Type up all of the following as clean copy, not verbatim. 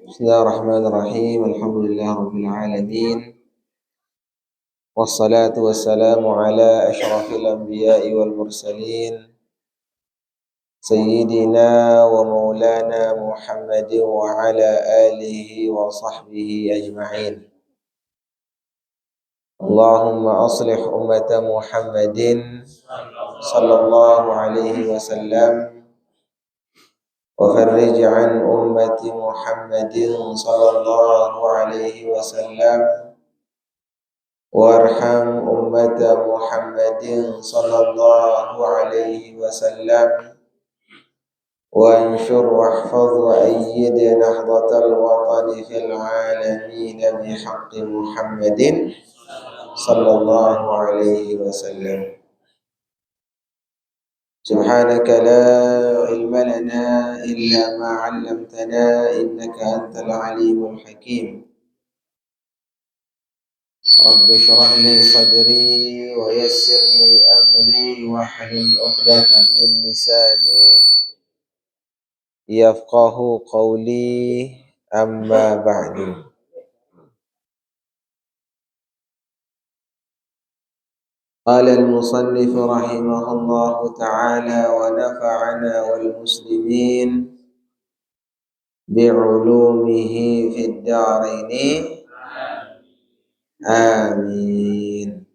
Bismillahirrahmanirrahim. Alhamdulillahirabbil alamin. Wassalatu wassalamu ala asyrafil anbiya'i wal mursalin sayyidina wa maulana Muhammadin wa ala alihi wa sahbihi ajma'in. Allahumma aslih ummata Muhammadin sallallahu alaihi wasallam وفرج عن أمة محمد صلى الله عليه وسلم وارحم أمة محمد صلى الله عليه وسلم وانشر واحفظ وأيد نهضة الوطن في العالمين بحق محمد صلى الله عليه وسلم. سبحانك لا علم لنا إلا ما علمتنا إنك أنت العليم الحكيم. رب اشرح لي صدري ويسر لي أمري واحلل عقدة من لساني يفقه قولي أما بعد. قال المصنف رحمه الله تعالى ونفعنا والمسلمين بعلومه في الدارين آمين.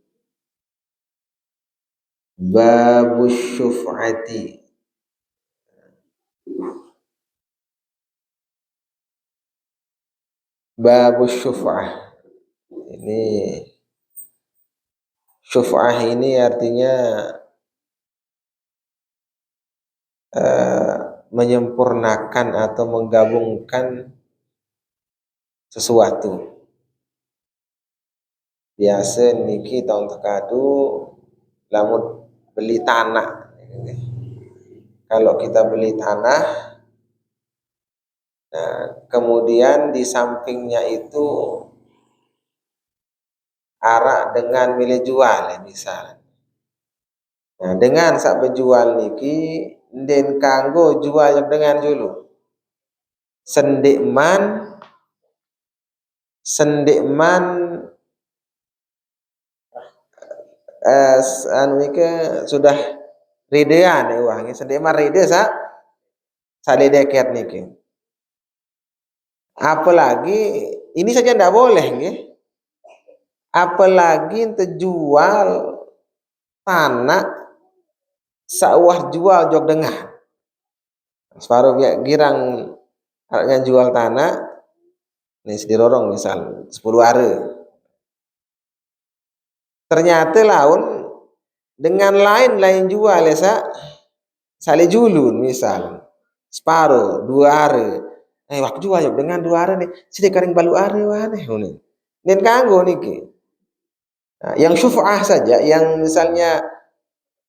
باب الشفعة. Bab syuf'ah. Ini syuf'ah ini artinya menyempurnakan atau menggabungkan sesuatu. Biasa niki tahun tekadu lamun beli tanah. Kalau kita beli tanah, nah, kemudian di sampingnya itu arak dengan milih jual misal. Nah, dengan sak bejual niki den kanggo jual dengan dulu. Sendikman anu niki sudah ridean uangnya sendikman ride sa deket niki. Apalagi ini saja tidak boleh nggih. Apalagi terjual tanah sawah jual jog dengah. Separuh girang harga jual tanah nih sedirorong misal 10 are. Ternyata laun dengan lain jual ya sale julun misal separuh 2 are. Waktu jual jog dengan 2 are nih sidi karing balu are waneh nih. Den kanggo niki. Nah, yang syuf'ah saja yang misalnya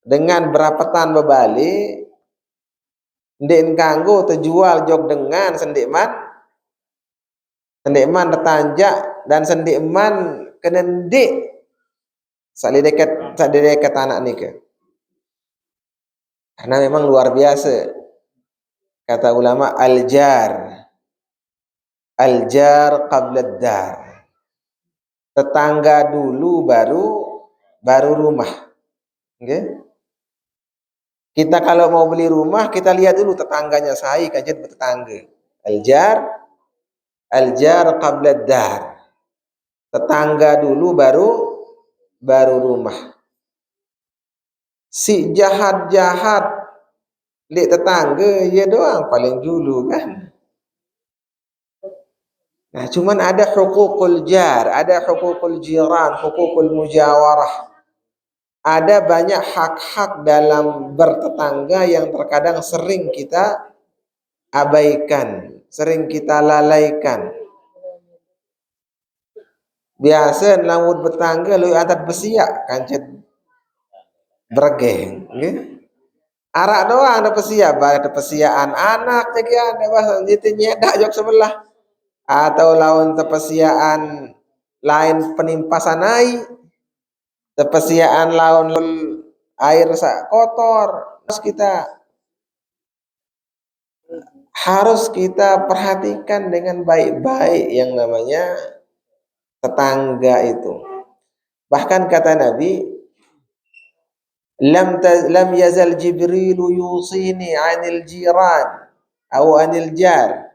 dengan berapa tan bebali den kanggo terjual jog dengan sendikman tertanjak dan sendikman kenendik sali dekat anak nika. Karena memang luar biasa kata ulama al-jar qabla ad-dar. Tetangga dulu baru rumah. Okay? Kita kalau mau beli rumah kita lihat dulu tetangganya saya kajet bertetangga. Al-jar qabla ad-dar. Tetangga dulu baru rumah. Si jahat lihat tetangga ya doang paling dulu kan. Nah, cuman ada hukukul jar, ada hukukul jiran, hukukul mujawarah. Ada banyak hak-hak dalam bertetangga yang terkadang sering kita abaikan, sering kita lalaikan. Biasa lamun bertangga lu antar besiak kancet bergeng, nggih. Arak doang ada pesiak, ada pesiaan anak teh ada bahasa itu nyedak jok sebelah. Atau lawan tepesiaan lain penimpasan air, tepesiaan lawan air sak kotor. Terus kita harus kita perhatikan dengan baik-baik yang namanya tetangga itu. Bahkan kata Nabi, lam yazal Jibril yusini 'anil jiran atau 'anil jar.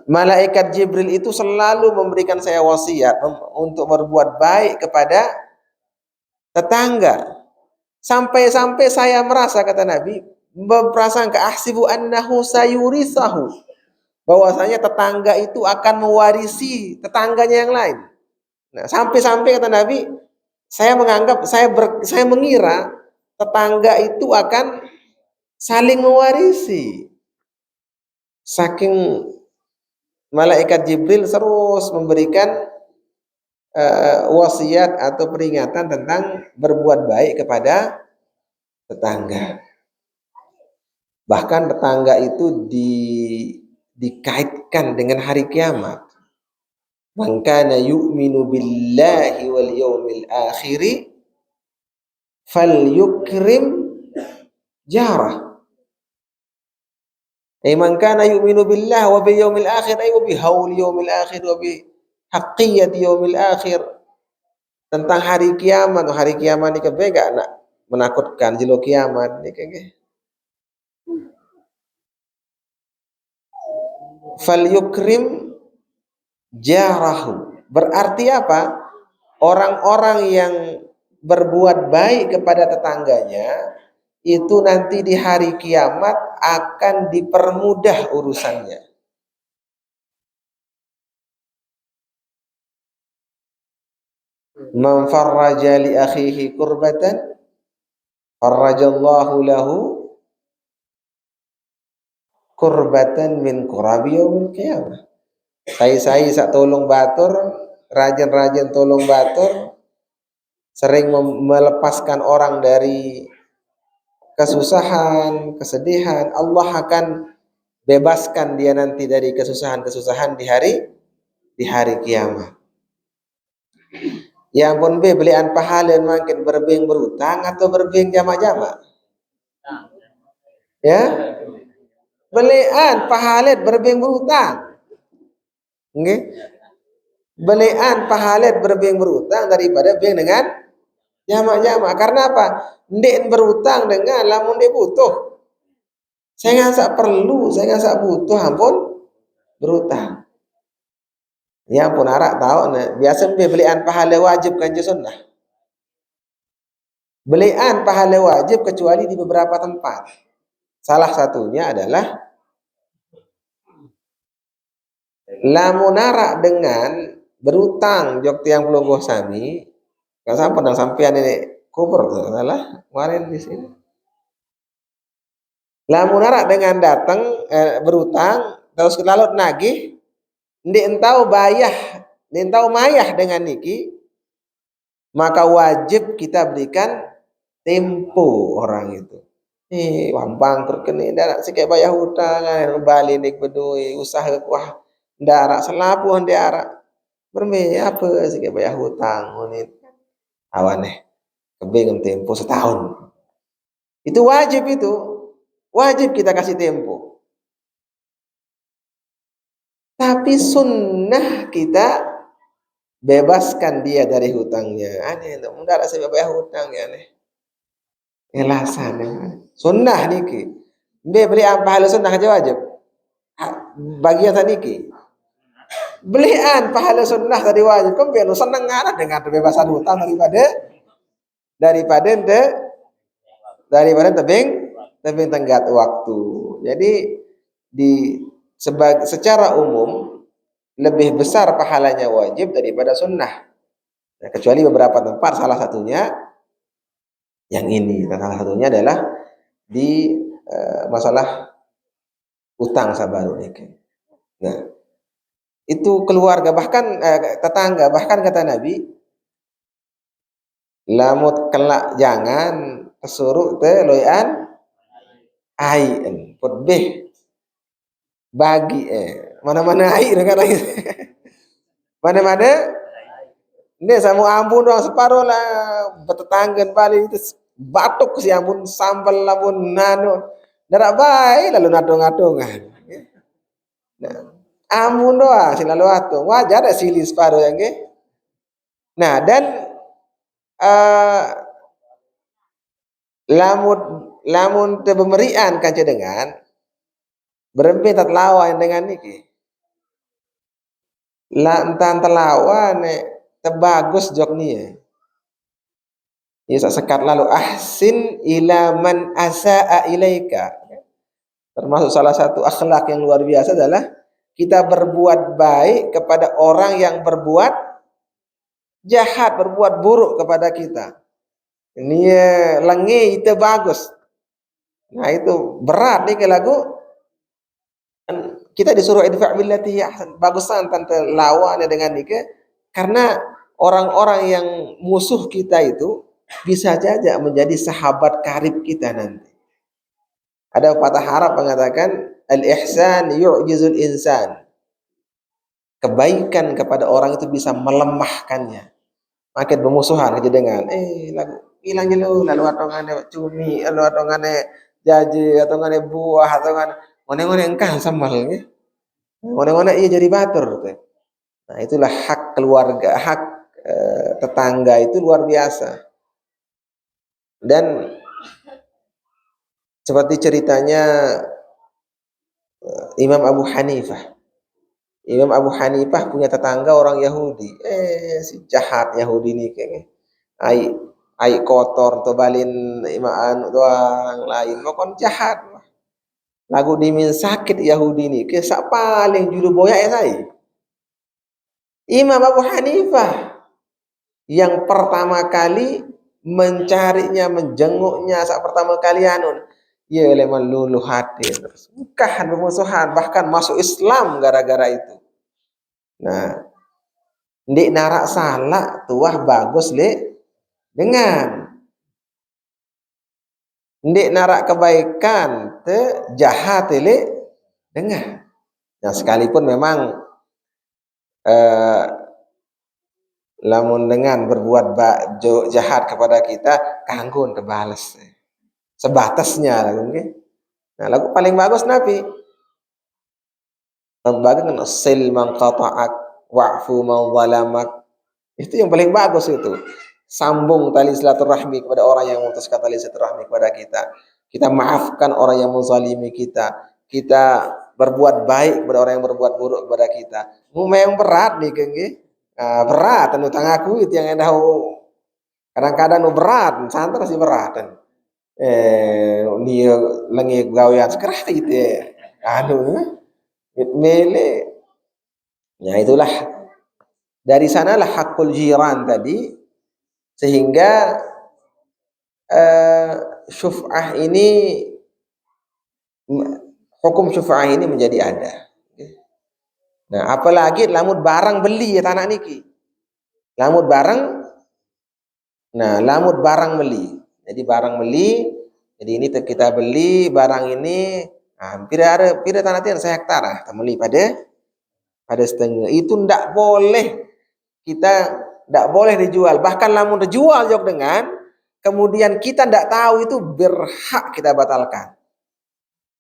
Malaikat Jibril itu selalu memberikan saya wasiat untuk berbuat baik kepada tetangga. Sampai-sampai saya merasa, kata Nabi, berprasangka ahsibu annahu sayurisahu, bahwasanya tetangga itu akan mewarisi tetangganya yang lain. Nah, sampai-sampai kata Nabi, saya menganggap, saya mengira tetangga itu akan saling mewarisi. Saking malaikat Jibril terus memberikan wasiat atau peringatan tentang berbuat baik kepada tetangga. Bahkan tetangga itu dikaitkan dengan hari kiamat. Man kana yu'minu billahi wal yawmil akhiri falyukrim jarah. Man kana yu'minu billahi wa bil yawmil akhir ay wa bi haul yawmil akhir wa bi haqqiyat yawmil akhir. Tentang hari kiamat ini kebega nak menakutkan jilo kiamat ni kege. Falyukrim jarahu. Berarti apa? Orang-orang yang berbuat baik kepada tetangganya itu nanti di hari kiamat akan dipermudah urusannya. Man farraja li akhihi kurbatan farrajallahu lahu kurbatan min kurabi yaumil qiyamah. Saya sak tolong batur, rajin-rajin tolong batur, sering melepaskan orang dari kesusahan, kesedihan, Allah akan bebaskan dia nanti dari kesusahan-kesusahan di hari kiamat. Ya ampun be, belian pahala makin berbeng berutang atau berbeng jama-jama? Ya, belian pahala berbeng berutang. Okay. Belian pahalet berbeng berutang daripada beng dengan jama-jama. Karena apa? Ndek berutang dengan lamun dia butuh. Saya nggak perlu, saya nggak butuh, ampun berutang. Ya ampun arak tahu nah. Biasa belian pahala wajib kan sunnah. Belian pahala wajib kecuali di beberapa tempat. Salah satunya adalah lamunara dengan berutang jok tiang pelungguh sami, nggak sampai dong sampean ini kubur tuh salah kemarin di sini. Lamunara dengan datang berutang terus lalu nagih, ndik entau bayah, ndik entau mayah dengan niki, maka wajib kita berikan tempo orang itu. Wampang terkini darat sikit bayar hutang, balik nik bedui usaha kuah darat selapu darat. Berme apa sikit bayar hutang ini awaneh kebeng tempo setahun. Itu wajib kita kasih tempo. Tapi sunnah kita bebaskan dia dari hutangnya. Aneh, mudah lah saya bayar hutang ya aneh. Elasan ya. Sunnah niki. Dia beli apa hal sunnah aja wajib. Bagian niki. Belian pahala sunnah tadi wajib. Kau biar seneng anak dengan kebebasan hutang daripada tebing tenggat waktu. Jadi secara umum lebih besar pahalanya wajib daripada sunnah. Nah, kecuali beberapa tempat, salah satunya yang ini. Salah satunya adalah di masalah utang sabaru ini. Nah, itu keluarga bahkan tetangga, bahkan kata Nabi, lamut kelak jangan kesuruh te loyan ain putbeh bagi mana-mana air kan mana-mana ini sama ampun doang separuh lah bertetanggan balik itu batuk si ampun sambal lamun nano Darak baik lalu nadong-nadongan. Nah, amun doang sing lalu atung. Wajar ada silih separuh yang ke. Nah, dan eh lamun lamun teu bemerian kanca dengan berempe tat lawan dengan niki. La entan telawan tebagus jok nih. Ya sekat lalu ahsin ila man asaa ilaika. Termasuk salah satu akhlak yang luar biasa adalah kita berbuat baik kepada orang yang berbuat jahat, berbuat buruk kepada kita. Ini lengi itu bagus. Nah itu berat nih ke lagu. Kita disuruh idfa' billati ahsan. Bagusan tante lawan dengan nika karena orang-orang yang musuh kita itu bisa saja menjadi sahabat karib kita nanti. Ada patah Arab mengatakan al-ihsan yu'jizul insan. Kebaikan kepada orang itu bisa melemahkannya. Makin bermusuhan aja dengan lagu hilang jelu lalu atongane cumi lalu atongane jaje atongane buah atongane ngone-ngone engkang sambal nge. Ngone-ngone iya jadi batur teh. Nah, itulah hak keluarga, hak tetangga itu luar biasa. Dan seperti ceritanya Imam Abu Hanifah. Imam Abu Hanifah punya tetangga orang Yahudi. Si jahat Yahudi ini kayaknya. Ai kotor to balin imaan doang lain pokon jahat. Lagu dimin sakit Yahudi ini ke sak paling julu boyak ya saya. Imam Abu Hanifah yang pertama kali mencarinya, menjenguknya saat pertama kali anun. Ya leman luluh hati terus. Bukan bermusuhan, bahkan masuk Islam gara-gara itu. Nah, ndik narak salah tuah bagus le dengan ndik narak kebaikan te jahat le dengan. Nah, sekalipun memang lamun dengan berbuat jahat kepada kita kanggun kebales sebatasnya lagu okay? Nah lagu paling bagus Nabi bagian sil man qata'ak wa'fu man zalamak, itu yang paling bagus itu. Sambung tali silaturahmi kepada orang yang memutuskan tali silaturahmi kepada kita. Kita maafkan orang yang menzalimi kita. Kita berbuat baik kepada orang yang berbuat buruk kepada kita. Memang berat nih kengge. Berat anu tangaku itu yang ada kadang-kadang nu berat, santai masih berat kan. Dia lengi gawean sekerah itu anu mele. Ya itulah dari sanalah hakul jiran tadi sehingga syuf'ah ini hukum syuf'ah ini menjadi ada. Nah, apalagi lamun barang beli ya tanah niki. Lamun barang lamun barang beli. Jadi barang beli, jadi ini kita beli barang ini pira tanah tian saya hektar beli pada setengah. Itu ndak boleh kita ndak boleh dijual. Bahkan lamun dijual jok dengan kemudian kita ndak tahu itu berhak kita batalkan.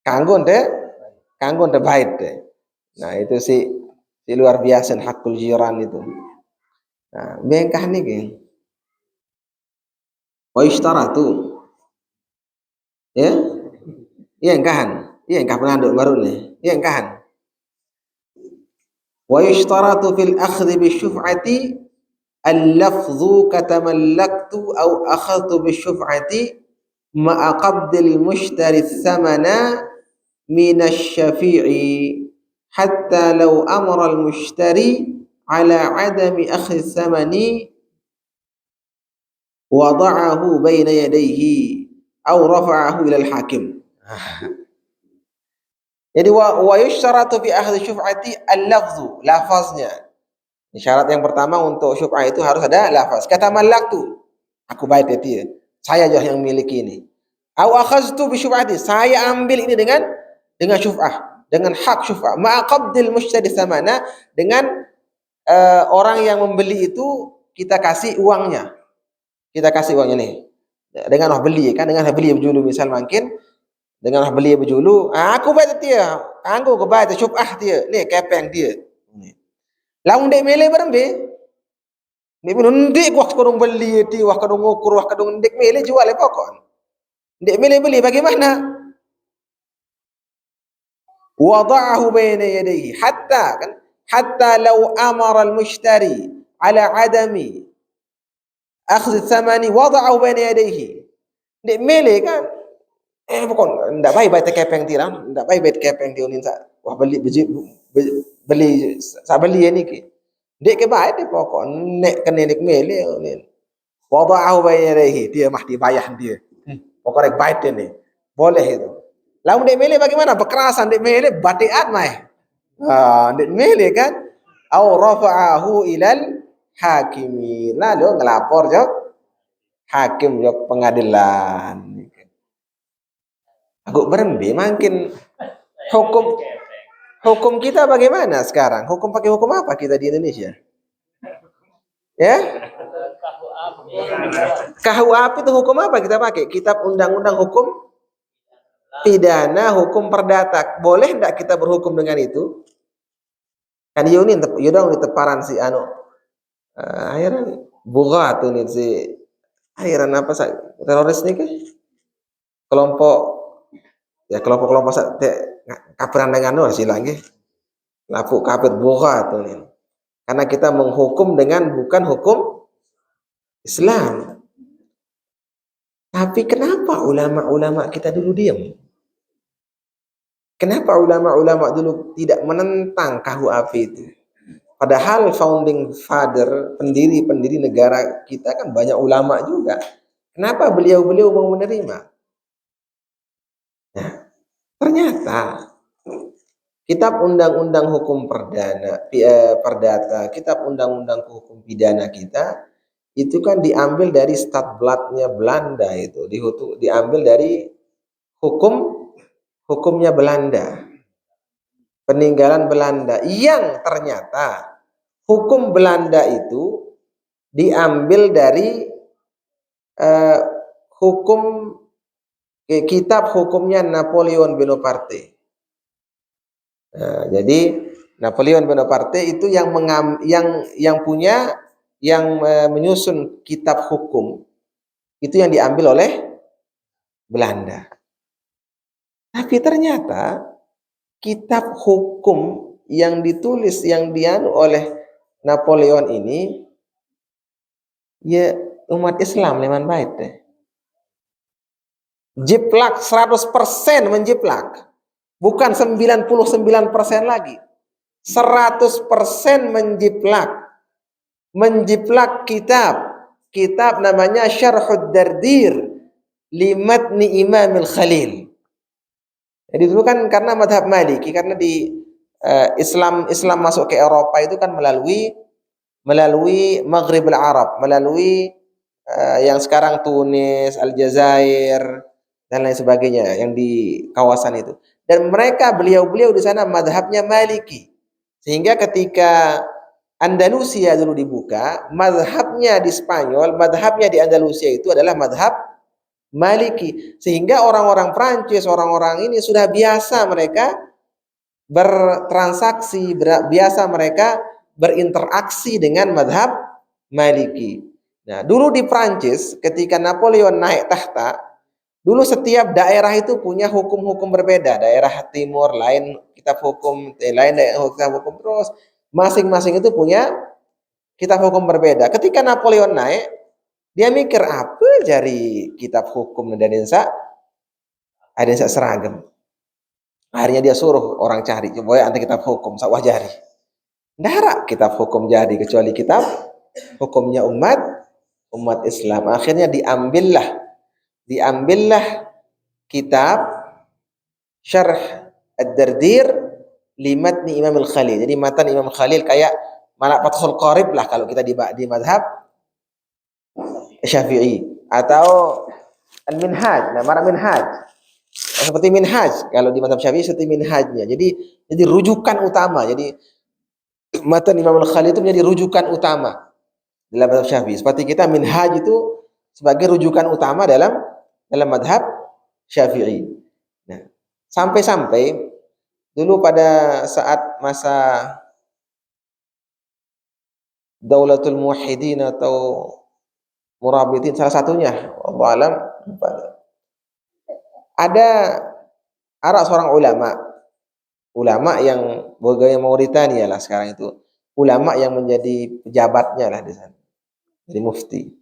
Kanggun deh baik deh. Nah itu sih di luar biasa hakul jiran itu. Nah bengkah nih geng. Wa tuh ya iya engkahan iya engkah penanduk baru nih iya engkahan. Wa yushtaratu fil akhdhi bisyuf'ati al-lafdhu katamallaktu aw akhadtu bisyuf'ati ma'a qabdil mushtari thamana minasyafi'i hatta law amara al-mushtari ala adami akhdhi thamani wada'ahu baina yadayhi aw rafa'ahu ila al-hakim. Jadi wa yushtaratu fi akhdhi syuf'ati al-lafdhu, lafaznya. Syarat yang pertama untuk syuf'ah itu harus ada lafaz. Kata malaktu, aku baik itu ya. Saya aja yang miliki ini. Au akhaztu bi syuf'ati, saya ambil ini dengan syuf'ah, dengan hak syuf'ah. Ma'a qabdil mushtari thamana, dengan orang yang membeli itu kita kasih uangnya. Kita kasih uangnya nih. Dengan beli kan, dengan beli dulu misal mungkin Dengan beli berjulu, aku baca dia, anggo ke baca syubah dia, ni kepeng dia. Laung dek mele berembe, ni pun ndik wah kadung beli dia, wah kadung ngukur, wah kadung dek mele jual pokok. Dek mele beli bagaimana? Wada'ahu baina yadayhi hatta kan hatta law amara al-mushtari ala adami akhdh thamani wada'ahu baina yadayhi. Dek mele kan pokok ndak baik baik kepeng tiram, ndak baik baik kepeng tionin sa. Wah beli beli sa beli ni ki. Dek ke baik dia pokok nek kene nek mele ni. Wada'ahu baina yadayhi, dia mah dibayar dia. Pokok rek baik dia ni. Boleh itu. Lalu dek mele bagaimana? Berkerasan dek mele batiat mai. Dek mele kan? Au rafa'ahu ilal hakimi. Lalu ngelapor jok hakim jok pengadilan. Aku berembe makin hukum kita bagaimana sekarang? Hukum pakai hukum apa kita di Indonesia? Ya? KUHP itu hukum apa kita pakai? Kitab Undang-Undang Hukum Pidana, Hukum Perdata. Boleh enggak kita berhukum dengan itu? Kan yo dong teparan si anu akhiran buga tuh nih si akhiran apa teroris nih ke? Kelompok ya kelompok-kelompok kafiran dengan sila nggih. Lapu kafir buga tuh nih. Karena kita menghukum dengan bukan hukum Islam. Tapi kenapa ulama-ulama kita dulu diam? Kenapa ulama-ulama dulu tidak menentang KUHP itu? Padahal founding father, pendiri negara kita kan banyak ulama juga. Kenapa beliau-beliau mau menerima? Nah, ternyata Kitab Undang-Undang Hukum Perdata, Kitab Undang-Undang Hukum Pidana kita itu kan diambil dari Stadbladnya Belanda itu, diambil dari hukumnya Belanda, peninggalan Belanda, yang ternyata hukum Belanda itu diambil dari kitab hukumnya Napoleon Bonaparte. Jadi Napoleon Bonaparte itu yang menyusun kitab hukum itu yang diambil oleh Belanda. Tapi ternyata kitab hukum yang ditulis yang dianu oleh Napoleon ini ya umat Islam leman baik deh. Jiplak 100% menjiplak. Bukan 99% lagi. 100% menjiplak kitab namanya Syarhud Dardir li Matni Imam Al-Khalil. Jadi dulu kan karena madhab Maliki, karena di Islam masuk ke Eropa itu kan melalui Maghrib al-Arab, melalui yang sekarang Tunis, Aljazair dan lain sebagainya yang di kawasan itu. Dan mereka beliau-beliau di sana madhabnya Maliki. Sehingga ketika Andalusia dulu dibuka, madhabnya di Spanyol, madhabnya di Andalusia itu adalah madhab Maliki. Sehingga orang-orang Prancis, orang-orang ini sudah biasa mereka bertransaksi, biasa mereka berinteraksi dengan madhab Maliki. Nah, dulu di Prancis ketika Napoleon naik tahta, dulu setiap daerah itu punya hukum-hukum berbeda. Daerah timur lain kitab hukum, lain daerah kitab hukum, terus masing-masing itu punya kitab hukum berbeda. Ketika Napoleon naik, dia mikir apa jari kitab hukum dan ada seragam. Akhirnya dia suruh orang cari, coba anti kitab hukum sawah jari. Ndak kitab hukum jadi kecuali kitab hukumnya umat Islam. Akhirnya diambillah kitab Syarh Ad-Dardir li Matni Imam Al-Khalil. Jadi matan Imam Khalil kayak Malak Fathul Qarib lah kalau kita di mazhab Syafi'i, atau Al-Minhaj, nama Minhaj. Seperti Minhaj kalau di mazhab Syafi'i seperti Minhajnya. Jadi rujukan utama. Jadi matan Imam Al-Khalil itu menjadi rujukan utama dalam mazhab Syafi'i. Seperti kita Minhaj itu sebagai rujukan utama dalam mazhab Syafi'i. Nah, Sampai-sampai dulu pada saat masa Daulatul Muwahhidin atau Murabitin salah satunya, wallahu alam, ada seorang ulama yang bergaya Mauritania lah sekarang itu, ulama yang menjadi pejabatnya lah di sana, jadi mufti.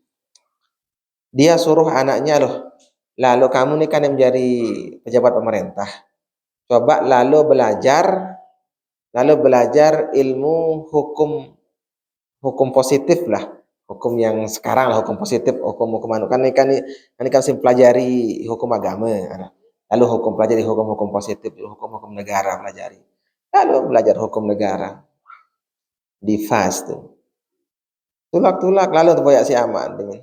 Dia suruh anaknya, loh, lalu kamu nih kan yang menjadi pejabat pemerintah, coba lalu belajar ilmu hukum positif lah, hukum yang sekarang lah, hukum positif, hukum anu kan ini kan saya pelajari hukum agama, lalu pelajari hukum positif, hukum negara pelajari, lalu belajar hukum negara di FAS tuh, tulak lalu terboyak si aman dengan,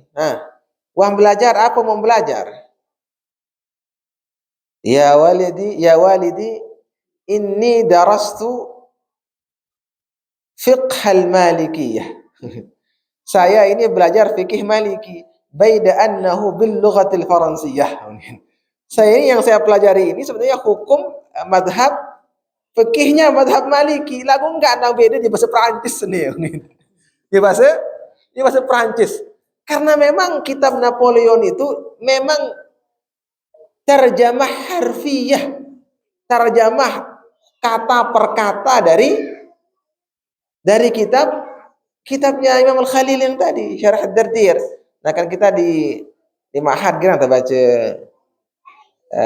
uang belajar apa mau belajar? Ya walidi, inni darastu fiqh al-malikiyah. Saya ini belajar fikih Maliki, baida annahu bil lughatil faransiyah. Saya ini yang saya pelajari ini sebenarnya hukum madhab fikihnya madhab Maliki. Lagu enggak ada beda di bahasa Perancis nih. Di bahasa Perancis. Karena memang kitab Napoleon itu memang terjemah harfiah, terjemah kata per kata dari kitabnya Imam Al-Khalil yang tadi, Syarah Ad-Dardir. Nah kan kita di Ma'had kita baca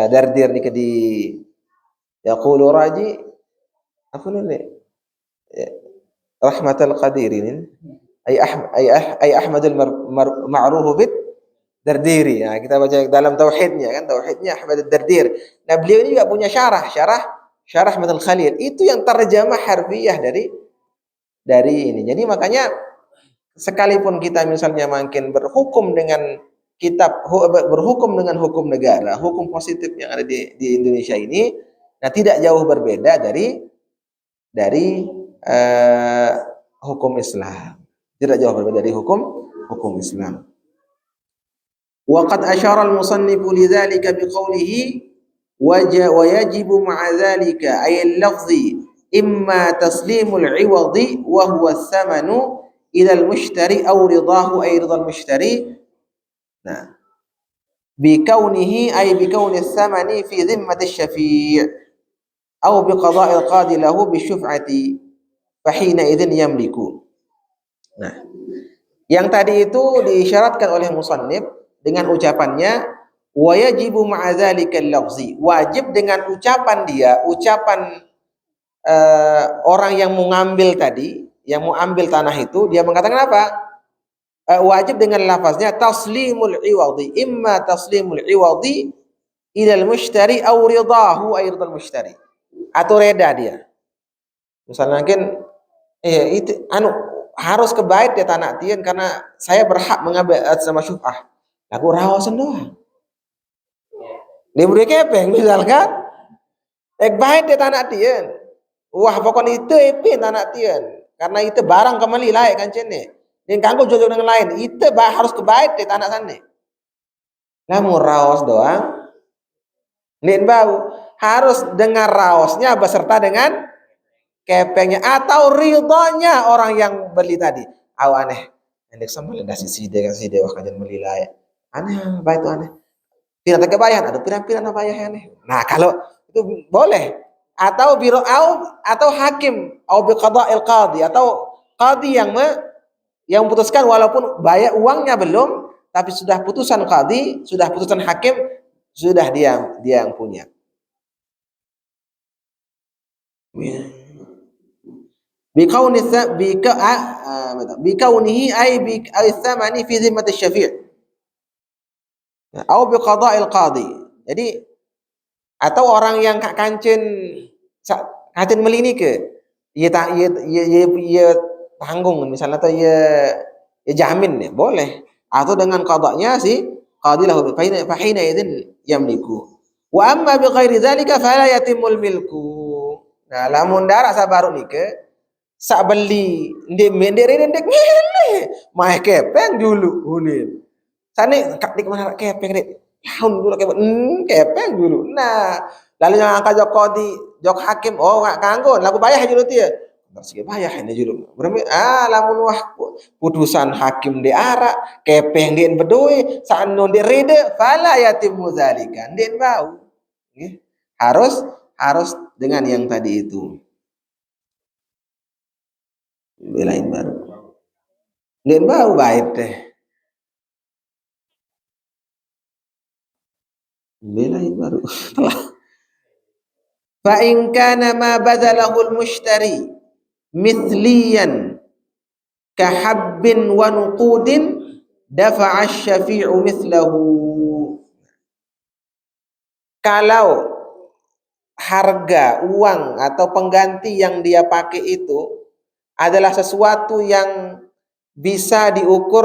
Dardir nih di yaqulu raji apa nih Rahmatul Qadir ini ay Ahmadul Ma'ruf bid Dardiri. Nah, kita baca dalam tauhidnya kan, tauhidnya Ahmad Ad-Dardir. Nah, beliau ini juga punya syarah Ahmad Al-Khalil. Itu yang terjemah harfiah dari ini. Jadi makanya sekalipun kita misalnya makin berhukum dengan hukum negara, hukum positif yang ada di Indonesia ini, nah tidak jauh berbeda dari hukum Islam. Tidak jauh berbeda dari hukum Islam. Wa qad asyara al-musannif lidzalika biqoulihi wa yajibu ma'a dzalika ay al-lafzi imma taslimul 'iwadi wa huwa ath-thamanu ila al-mushtari aw ridahu ay ridha al-mushtari. Nah, bi kaunihi ay bi kauni ath-thamani fi dhimmati asy-syafi' aw bi qada'i al-qadi lahu bi syuf'ati fa hina idzin yamliku. Nah, yang tadi itu diisyaratkan oleh musannif dengan ucapannya wa yajibu ma'a dzalika al-lafzi, wajib dengan ucapan orang yang mau ngambil tadi, yang mau ambil tanah itu, dia mengatakan apa? Wajib dengan lafaznya taslimul iwadi, imma taslimul iwadi ila al-mushtari aw ridahu ay ridal mushtari, atau reda dia. Misalnya mungkin itu harus ke bait ya tanah tien karena saya berhak mengambil sama syuf'ah. Lagu rawasan doang. Dia beri kepeng misalkan bait ya tanah tien. Wah pokoknya itu tanah tien. Karena itu barang kembali layak kan cene. Dan kanggo jodoh dengan lain, itu harus kebait di tanah sana. Namun raos doang, nin bau harus dengar raosnya beserta dengan kepengnya atau ridhonya orang yang beli tadi. Aw aneh, endek sambal dasi side wah kajian beli layak. Aneh, baik itu aneh. Tidak tak kebayang, ada pirang-pirang apa ya aneh. Nah kalau itu boleh, atau biro atau hakim, atau biqada'il qadi, atau qadi yang memutuskan walaupun bayar uangnya belum, tapi sudah putusan qadi, sudah putusan hakim, sudah dia yang punya. Bikaunihi ay thamani fi zimmati syafi' atau biqada'il qadi. Jadi atau orang yang kancen melini ke ia tanggung misalnya atau ya jamin ya boleh, atau dengan qadanya si qadi lahu fa hina idzin yamliku wa amma bi ghairi dzalika fala yatimul milku. Nah lamun dara sabaru nike sak beli ndek mendere ndek mele mah kepeng dulu unin sane kak dik mana kepeng dik tahun dulu kepeng dulu. Nah Lalu yang angka jok kodi, jok hakim, oh nggak kanggo, lagu bayar aja dulu dia. Terus bayar ini dulu. Berarti lamun wah putusan hakim di ara, kepeng di bedoi, saat non di ride, fala yatim muzalika, di bau. Harus dengan yang tadi itu. Belain baru. Di bau baik deh. Belain baru. Fa in kana ma badalahu al-mushtari mithliyan kahabbin wa nuqudin dafa'a asy-syafi'u mithlahu. Kalau harga uang atau pengganti yang dia pakai itu adalah sesuatu yang bisa diukur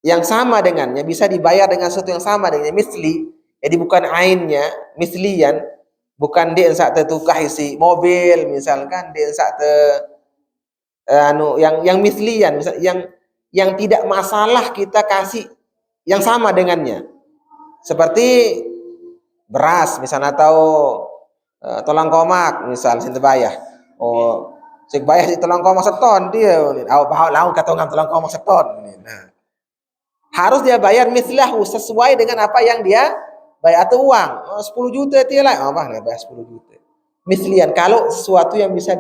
yang sama dengannya, bisa dibayar dengan sesuatu yang sama dengannya, misli, jadi bukan ainnya, mislian, bukan dia saat tertukar isi mobil misalkan, dia saat yang mislian, yang tidak masalah kita kasih yang sama dengannya, seperti beras misalnya, atau tolang komak misal sinta bayah, oh sik bayah si tolang komak seton dia, bahau lau katongam tolang komak seton. Nah, harus dia bayar mislahu sesuai dengan apa yang dia bayar, atau uang 10 juta dia lah, bayar 10 juta mislian, kalau sesuatu yang bisa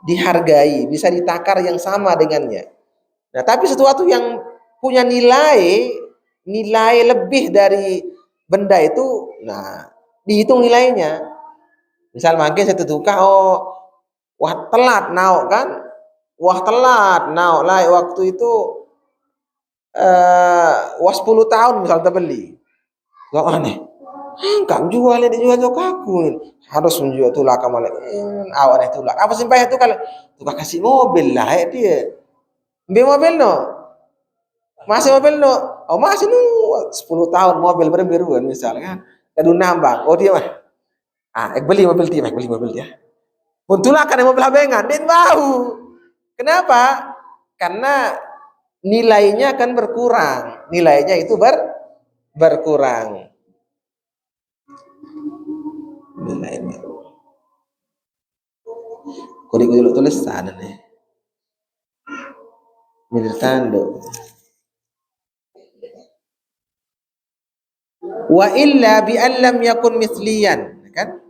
dihargai, bisa ditakar yang sama dengannya. Nah, tapi sesuatu yang punya nilai lebih dari benda itu, nah dihitung nilainya. Misal makin saya tukar, wah telat nauk kan, lah waktu itu wah 10 tahun misal kita beli, gak aneh, kan jualnya dijual aku, harus menjual tulah kamu awalnya tulah apa sih bayar tuh, kalau tukar kasih mobil lah dia beli mobil masih mobil masih 10 tahun mobil berbiruan misalnya, kadang nambah, dia mah beli mobil dia untuklah karena mobil habengan dan bau. Kenapa? Karena nilainya akan berkurang, nilainya itu berkurang. Nilainya. Kudik dulu tulis sana nih. Milir tando. Wa illa bi an lam yakun misliyan, kan?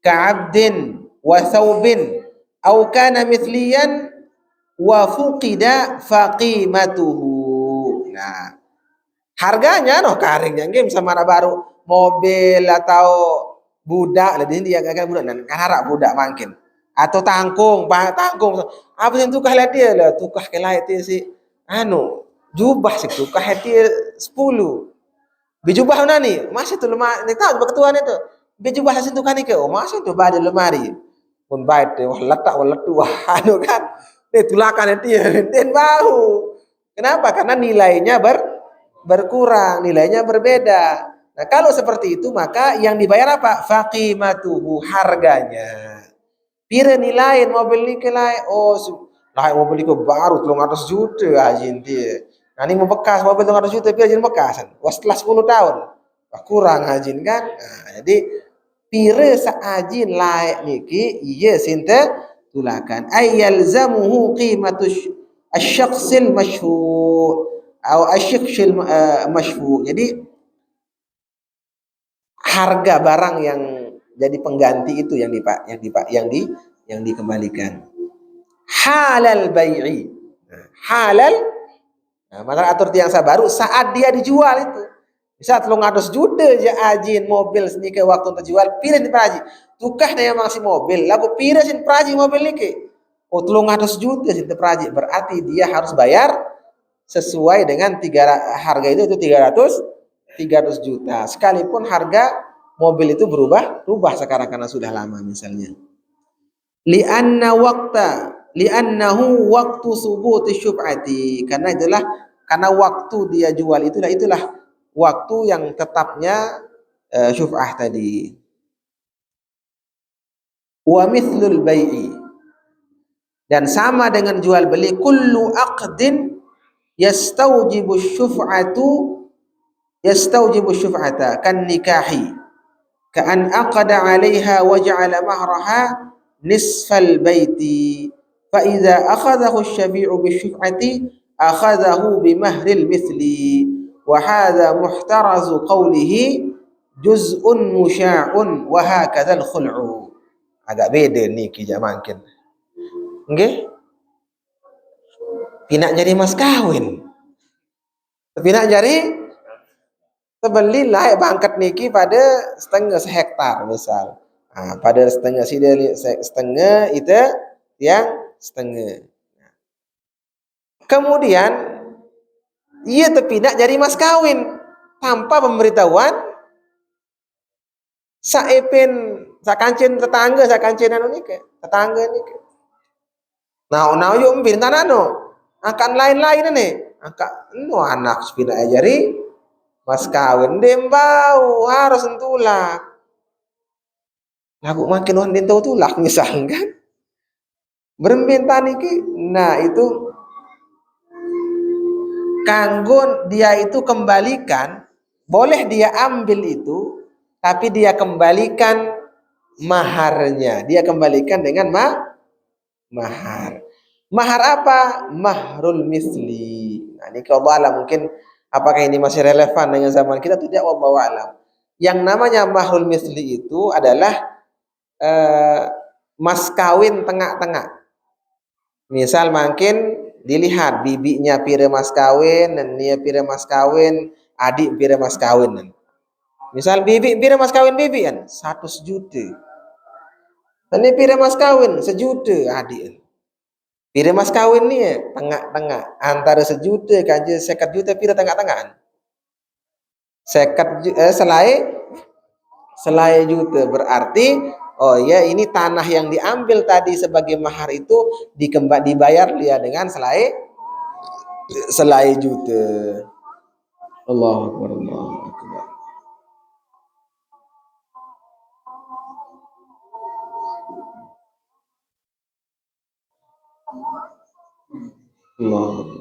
Ka'abdin wa thawbin au kana misliyan wa fuqida faqimatuhu. Nah, harganya karingnya game sama baru mobil atau budak, lebih dia gagal budak dan harap budak makin, atau tangkung apa yang tukah lihat dia lah, tukah kelai itu si jubah sih tukah dia 10 bijubah nani masih tuh lemari nih tahu ketuaan itu bijubah hasil tukah nih ke masih tuh badai lemari pun baik deh, wah letak kan nih tulakan dia dan bau. Kenapa? Karena nilainya berkurang, nilainya berbeda. Nah, kalau seperti itu maka yang dibayar apa? Faqimatuhu, harganya. Pira nilai mobil ini kelai, mobil ini baru 300 juta ajin dia. Nah, ini mau bekas mobil 300 juta pira ajin bekasan. Wah, setelah 10 tahun. Wah, kurang ajin kan? Nah, jadi pira saajin layak niki iya sinte tulakan. Ayyalzamuhu qimatu asy-syakhsil masyhur atau asy-syakhsil masyhur. Jadi harga barang yang jadi pengganti itu yang dikembalikan. Halal bai'i. Halal. Nah, maka atur tiang sabaru saat dia dijual itu. Misal 300 juta aja ajin mobil senike waktu terjual, pilih di praji. Tukah dia masih mobil, lagu pilih sin praji mobil niki. 300 juta sin praji, berarti dia harus bayar sesuai dengan harga itu 300 juta. Sekalipun harga mobil itu berubah sekarang karena sudah lama misalnya. Li'annahu waktu subuti syub'ati, karena waktu dia jual itulah waktu yang tetapnya syub'ah tadi. Wa mithlul bai'i, dan sama dengan jual beli, kullu aqdin yastaujibu syuf'ata kan nikahi ka'an aqada 'alaiha wa ja'ala mahraha nisfal baiti fa idza akhadhahu asy-syafi'u bisyuf'ati akhadhahu bimahril mithli wa hadha muhtarazu qawlihi juz'un musya'un wa hakadzal khul'u. Agak beda niki jak mangkin. Nggih? Pinak jadi mas kawin. Pinak jadi terbeli lah bangkat niki pada setengah sehektar misal. Nah, pada setengah setengah itu yang setengah. Kemudian ia terpinak jadi mas kawin tanpa pemberitahuan saipin sakancin tetangga sakancin anu niki tetangga niki. Nah yuk mbin tanano akan lain-lain nih angka anak sepina ajari mas kawin dembau harus entulak lagu makin wandin tahu tulak misalkan berminta niki. Nah itu kanggo dia itu kembalikan boleh dia ambil itu tapi dia kembalikan maharnya dia kembalikan dengan mahar. Mahar apa? Mahrul misli. Nah, ini Allah alam mungkin apakah ini masih relevan dengan zaman kita tidak wallahu alam. Yang namanya mahrul misli itu adalah mas kawin tengah-tengah. Misal makin dilihat bibinya pira mas kawin dan dia pira mas kawin, adik pira mas kawin. Misal bibi pira mas kawin bibi kan 100 juta. Dan ini pira mas kawin 1 juta adik. Pira mas kawin ni tengah-tengah antara 1 juta ke 50 juta pira tengah-tengah. 50 selai juta berarti oh ya ini tanah yang diambil tadi sebagai mahar itu dibayar dia dengan selai juta. Allahu akbar Allahu akbar. Allahu akbar.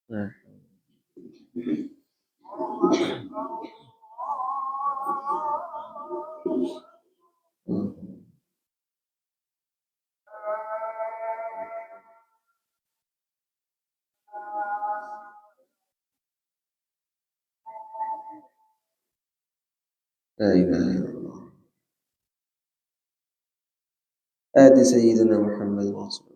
Nah. La ilaha illallah. Adi Sayyidina Muhammad Rasulullah.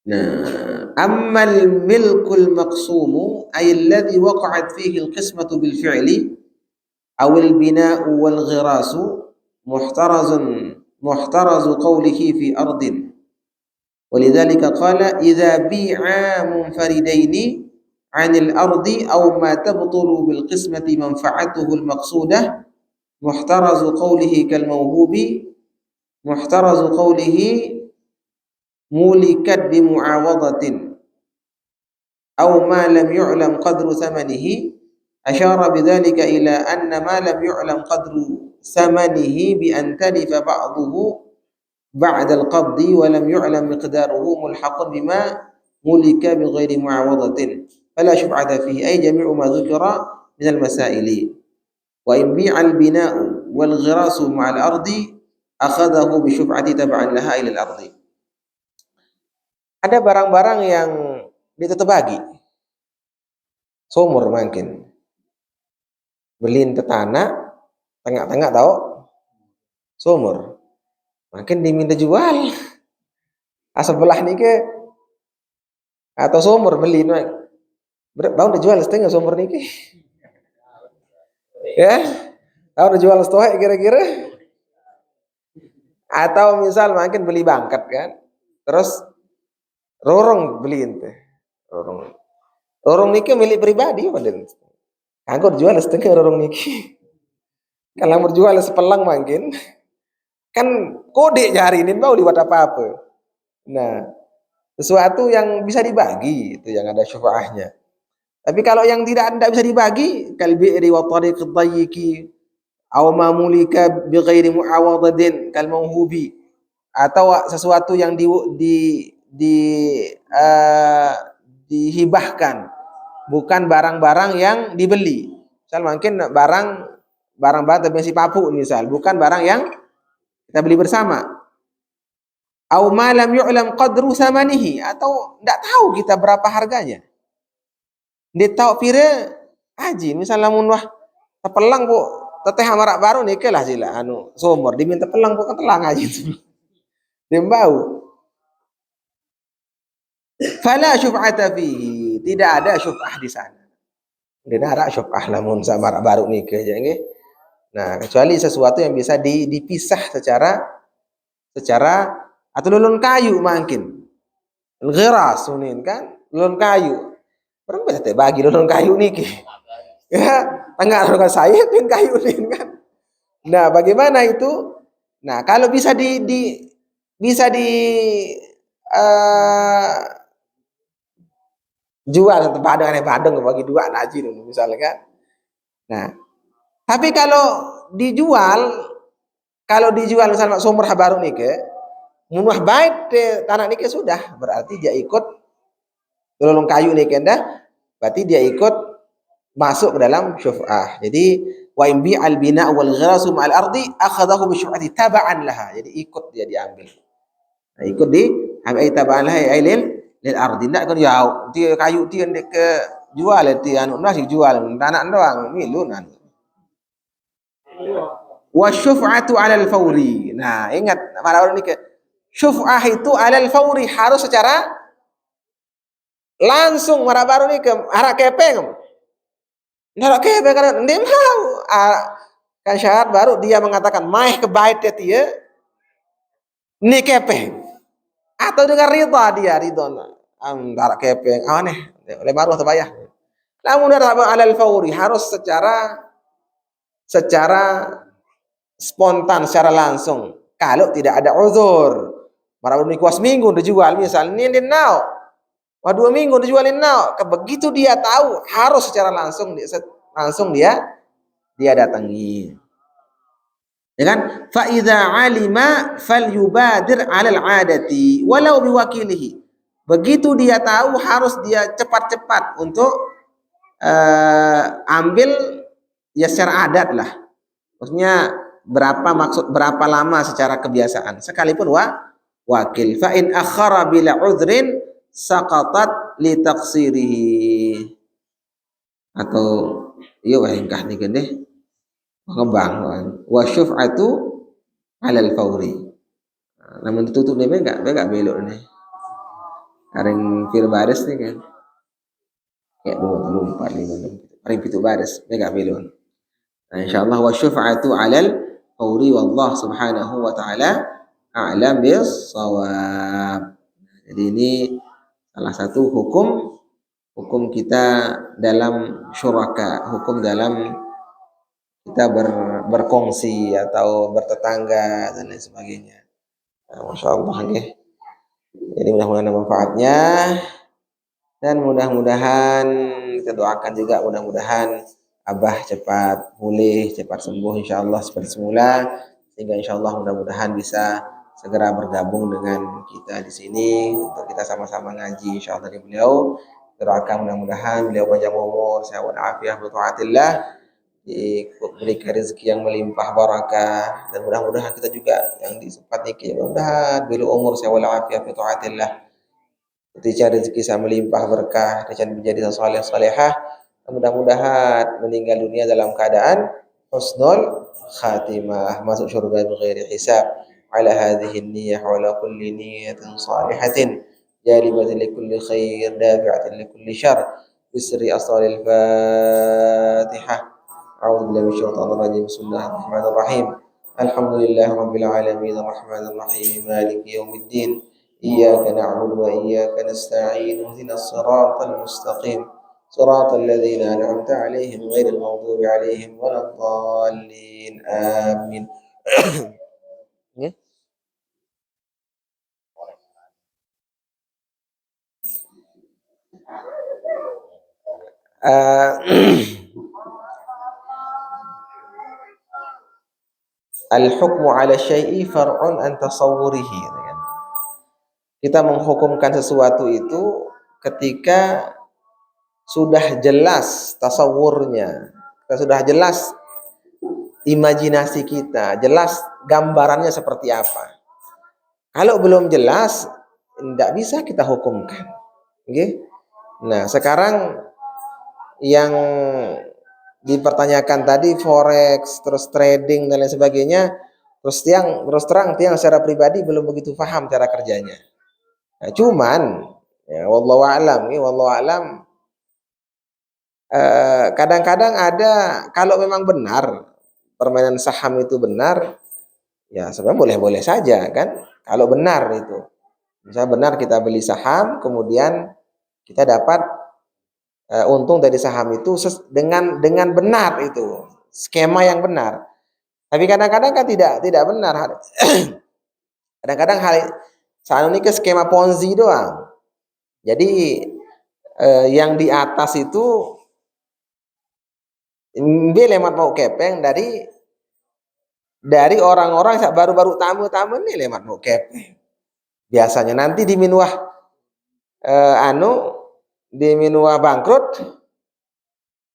Nah, ammal milkul maqsumu ay alladhi waqa'at fihi al-qismatu bil fi'li aw al-bina'u wal ghirasu muhtarazu qawlihi fi ardin. Walidhalika qala idza bi'a munfaridaini 'anil ardi aw ma tabtulu bil qismati manfa'atuhu al-maqsudah muhtarazu qawlihi kal mawhubi muhtarazu qawlihi mulikat bi mu'awadatin aw ma lam yu'lam qadru thamanihi asyara bidzalika ila anna ma lam yu'lam qadru thamanihi bi an talifa ba'dahu ba'da al-qabdi wa lam yu'lam miqdaruhu mulhaqun bima mulika bi ghairi mu'awadatin fala syubhata fihi ay jami'u ma dzukira min al-masaili wa in bi'a al-bina'u wal ghirasu ma'al ardi akhadahu bi syubhati tab'an laha ila al-ardi. Ada barang-barang yang ditutup bagi. Sumur mungkin. Beliin ke tanah, tengah-tengah tahu sumur. Mungkin diminta jual. Sebelah nih ke atau sumur beliin. Bau dijual setengah sumur nih ke. Ya, tahu dijual setengah kira-kira. Atau misal mungkin beli bangkat kan. Terus rorong beliin teh. Rorong niki milik pribadi padahal. Aku jual setengah rorong niki. Kalau berjual sepelang mungkin kan kode nyarinin bau liwat apa-apa. Nah, sesuatu yang bisa dibagi itu yang ada syufa'ahnya. Tapi kalau yang tidak bisa dibagi, kalbi'ri wa tariq ad-dayyiki aw ma mulika bi ghairi mu'awadadin kal mawhubi atau sesuatu yang dihibahkan bukan barang-barang yang dibeli. Misal mungkin barang-barang tapi si papu misal, bukan barang yang kita beli bersama. Au ma lam yu'lam qadru samanihi atau enggak tahu kita berapa harganya. Dia tahu pire haji misal lamun wah tepelang bu teteh amarak baru nike lah sila anu sumur diminta pelang bu kan telang aja itu. Dia bau. Fala syuf'ata fihi, tidak ada syuf'ah di sana. Tidak ada syuf'ah lamun sama baru nikah aja nggih. Nah, kecuali sesuatu yang bisa dipisah secara atau lulun kayu mungkin. Ghiras sunin kan, lulun kayu. Orang bisa teh bagi lulun kayu niki. Ya, tengah orang saya pin kayu nin kan. Nah, bagaimana itu? Nah, kalau bisa bisa di jual atau padang bagi dua naji dulu misalnya kan. Nah, tapi kalau dijual misalnya sumur baru nih ke munuh baik tanah nih ke sudah berarti dia ikut lolong kayu nih kenda berarti dia ikut masuk ke dalam syuf'ah. Jadi wa in bi'al bina wal ghirasu ma'al ardi akhadahu bi syuf'ati taba'an laha. Jadi ikut dia diambil. Nah, ikut ambil taba'an laha lil ardi ndak kan ya dia kayu dia ke jual ti anu nasi jual tanah doang milun anu wa syuf'atu 'alal fauri. Nah ingat para orang ini ke syuf'ah itu 'alal fauri harus secara langsung para baru ini ke arah kepeng ndak kepeng kan dia mau kan syarat baru dia mengatakan maih ke bait dia ni kepeng atau dengan ridha antara kepeng aneh oleh baru atau bayar. Namun alal fauri harus secara spontan, secara langsung. Kalau tidak ada uzur, para ini kuas minggu dijual misalnya ini now, 2 minggu dijualin now. Begitu dia tahu harus secara langsung dia datangi. Ya kan? Fa idza alima falyubadir 'alal 'adati walau biwakilihi. Begitu dia tahu harus dia cepat-cepat untuk ambil ya secara adat lah. Maksudnya berapa lama secara kebiasaan sekalipun wakil. Fa in akhara bila udhrin saqatat li taqsirihi. Atau iya wah ingkah nih gede. Ngembang wa syuf'atu 'alal fauri. Namun ditutup nih enggak belok nih. Karing pir baris nih kan. Kayak 2, 3, 4, 5, 6. Karing pitu baris, mereka bilun. Nah, insyaallah wa syufa'atu 'alal fawri wallah subhanahu wa ta'ala a'lam bis shawab. Jadi ini salah satu hukum kita dalam syuraka, hukum dalam kita berkongsi atau bertetangga dan lain sebagainya. Nah, Masya Allah, okay. Jadi mudah-mudahan ada manfaatnya dan mudah-mudahan kita doakan juga mudah-mudahan Abah cepat pulih, cepat sembuh insya Allah seperti semula, sehingga insya Allah mudah-mudahan bisa segera bergabung dengan kita di sini untuk kita sama-sama ngaji insya Allah dari beliau. Doakan mudah-mudahan beliau panjang umur, sehat walafiat, bertaatillah, diberikan rezeki yang melimpah barakah, dan mudah-mudahan kita juga yang disempat nikah mudah-mudahan beliau umur sehat walafiat, bertaatillah, ketika rezeki saya melimpah berkah dan menjadi saleh salehah, mudah-mudahan meninggal dunia dalam keadaan husnul khatimah, masuk surga bighairi hisab, ala hadhihi niyyah wa ala kulli niyyatin salihatin jalibatin likulli khair dafi'atin likulli syarr bisri asraril fatihah. A'udzu billahi minasyaitonir rajim. Bismillahirrahmanirrahim. Alhamdulillahi rabbil alamin arrahmanir rahim maliki yaumiddin. إياك نعبد وإياك نستعين اهدنا الصراط المستقيم صراط الذين أنعمت عليهم غير المغضوب عليهم ولا الضالين آمين. Al-hukmu ala syai'i far'un an tasawwurihi. Kita menghukumkan sesuatu itu ketika sudah jelas tasawurnya, sudah jelas imajinasi kita, jelas gambarannya seperti apa. Kalau belum jelas, tidak bisa kita hukumkan. Okay? Nah, sekarang yang dipertanyakan tadi forex, terus trading dan lain sebagainya, terus terang tiang secara pribadi belum begitu paham cara kerjanya. Nah, cuman ya wallahu alam kadang-kadang ada, kalau memang benar permainan saham itu benar, ya sebenarnya boleh-boleh saja kan, kalau benar itu. Misalnya benar kita beli saham, kemudian kita dapat untung dari saham itu dengan benar, itu skema yang benar. Tapi kadang-kadang kan tidak benar. Kadang-kadang hal saat ini ke skema ponzi doang. Jadi yang di atas itu lemat mau kepeng dari orang-orang baru-baru tamu ini lemat mau kepeng. Biasanya nanti di minuah di minuah bangkrut,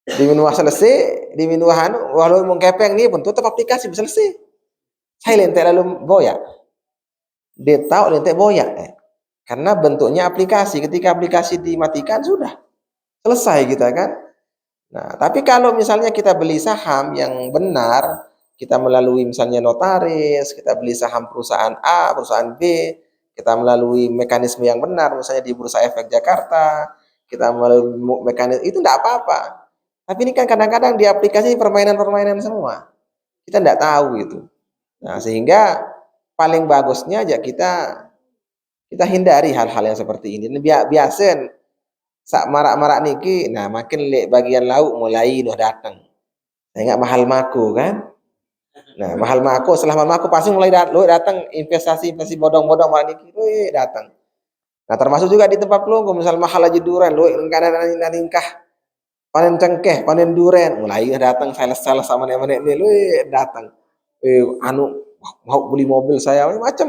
di minuah selesai, di minuah walau mau kepeng nih pun tutup aplikasi selesai. Saya lentek lalu boya. Dia tahu lentek boya. Karena bentuknya aplikasi, ketika aplikasi dimatikan sudah selesai kita kan. Nah, tapi kalau misalnya kita beli saham yang benar, kita melalui misalnya notaris, kita beli saham perusahaan A, perusahaan B, kita melalui mekanisme yang benar, misalnya di Bursa Efek Jakarta, kita melalui mekanisme itu tidak apa-apa. Tapi ini kan kadang-kadang di aplikasi permainan-permainan semua, kita tidak tahu itu. Nah, sehingga paling bagusnya aja kita hindari hal-hal yang seperti ini. Biasa sak marak-marak niki, nah makin bagian lauk mulai udah datang. Saya ingat mahal maku kan. Nah, mahal maku, setelah mahal maku pasti mulai datang investasi bodong-bodong marak niki, datang. Nah, termasuk juga di tempat pelunggu, misal mahal aja duren, ningkah panen cengkeh, panen duren, mulai datang sales-sales sama nenek ini, datang. Mau beli mobil saya macam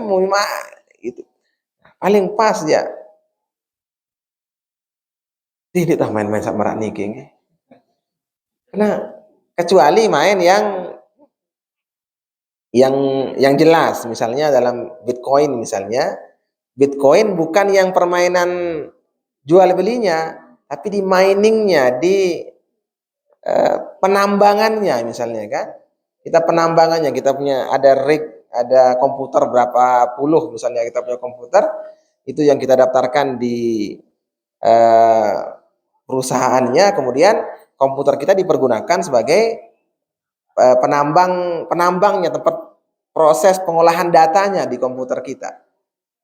itu. Paling pas ya. Tidak main-main sama merak niki. Karena kecuali main yang jelas, misalnya dalam Bitcoin misalnya. Bitcoin bukan yang permainan jual belinya, tapi di miningnya, di penambangannya misalnya kan. Kita penambangannya, kita punya ada rig, ada komputer berapa puluh misalnya, kita punya komputer, itu yang kita daftarkan di perusahaannya, kemudian komputer kita dipergunakan sebagai penambangnya, tempat proses pengolahan datanya di komputer kita.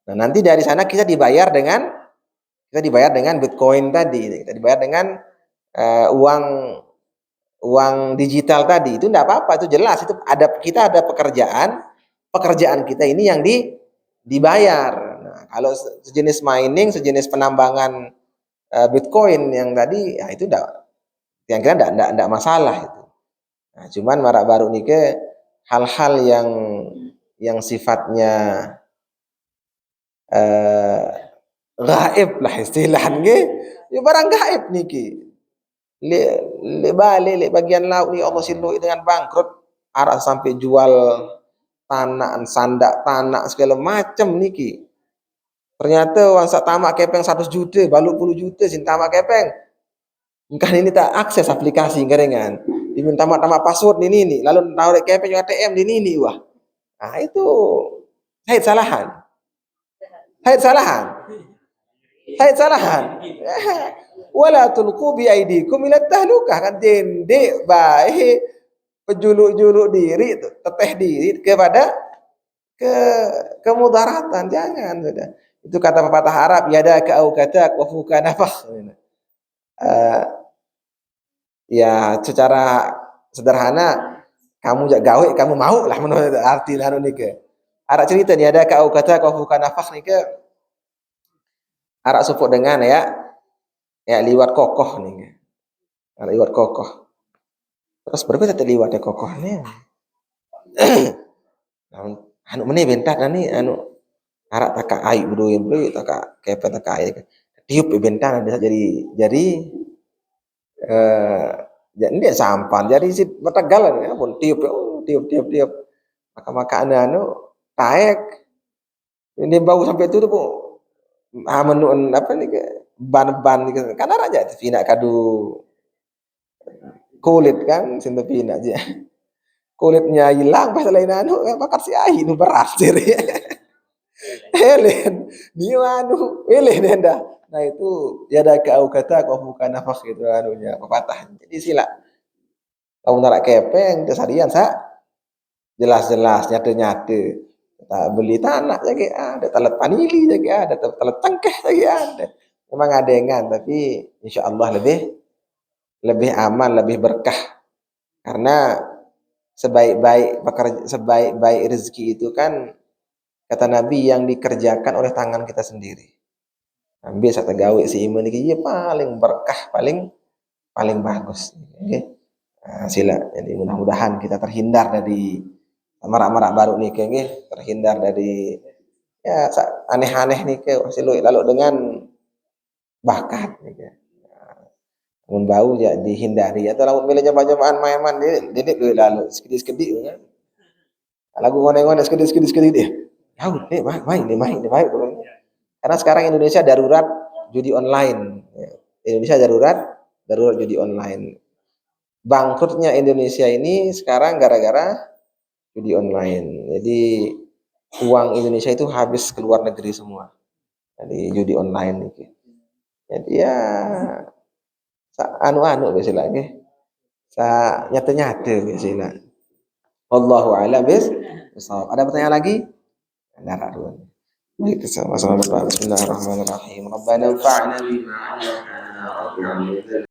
Nah, nanti dari sana kita dibayar dengan Bitcoin tadi, kita dibayar dengan uang digital tadi. Itu enggak apa-apa, itu jelas, itu kita ada pekerjaan kita ini yang dibayar. Nah, kalau sejenis mining, sejenis penambangan Bitcoin yang tadi, ya itu yang kira enggak masalah itu. Nah, cuman marak baru nih ke hal-hal yang sifatnya gaib lah istilahnya, ya barang gaib niki. Le bagian laut ni Allah silui dengan bangkrut, arah sampai jual tanah, sandak tanah segala macam niki. Ternyata orang sak tamak kepeng 100 juta, balu 10 juta sin tamak kepeng. Kan ini tak akses aplikasi gorengan. Diminta tamak password ini, lalu tarik kepeng ATM ini wah. Nah, itu Said salahan. Wala tulqu bi aidikum ila tahlukah, kan dendek baik penjuluk-juluk diri, teteh diri kepada kemudaratan, jangan sudah. Itu kata pepatah Arab, yadaka au katak wa fuka nafakh. Ya secara sederhana, kamu jak gawe kamu mau lah menurut arti anu nike. Arak cerita ni ada kau kata kau bukan nafas nike. Arak support dengan ya liwat kokoh nih. Arak liwat kokoh. Terus berbeda tadi liwat kokoh ni. Anu meni bentak ni anu arak taka air berdua taka kepet taka air. Tiup bentak jadi jadi dia sampan jadi si batagalan ya pun tiup maka anu taek ini bau sampai itu tuh menun apa nih ban kan aja pina kadu kulit kan sinta pina aja kulitnya hilang pas lain anu bakar si ahi nu berat sih helen dia anu helen dah. Nah itu ya ada kau kata kau bukan nafas gitu anunya pepatah. Jadi sila kau narak kepeng kesarian jelas-jelas nyate tak beli tanah lagi ada, talat panili lagi ada, talat tangkeh lagi ada. Memang ada yang tapi insya Allah lebih aman, lebih berkah karena sebaik-baik rezeki itu kan kata Nabi yang dikerjakan oleh tangan kita sendiri. Ambil satu gawe si iman ini paling berkah, paling bagus. Okay. Nah, sila. Jadi mudah-mudahan kita terhindar dari marak-marak baru nih kayaknya, terhindar dari ya aneh-aneh nih ke lalu dengan bakat nih. Mun bau ya dihindari atau lamun milih jamaah main-main didik duit lalu sekedip-sekedip kan. Lagu ngone-ngone sekedip-sekedip dia. Tahu nih main. Karena sekarang Indonesia darurat judi online. Indonesia darurat judi online. Bangkrutnya Indonesia ini sekarang gara-gara judi online. Jadi uang Indonesia itu habis ke luar negeri semua. Jadi judi online gitu. Jadi ya anu biasa lagi. Nyata-nyata biasa lah. Wallahu a'lam bissawab. Ada pertanyaan lagi? Ada dua. Itu sama-sama Bismillahirrahmanirrahim. Rabbana anfa'na bima 'allamtana.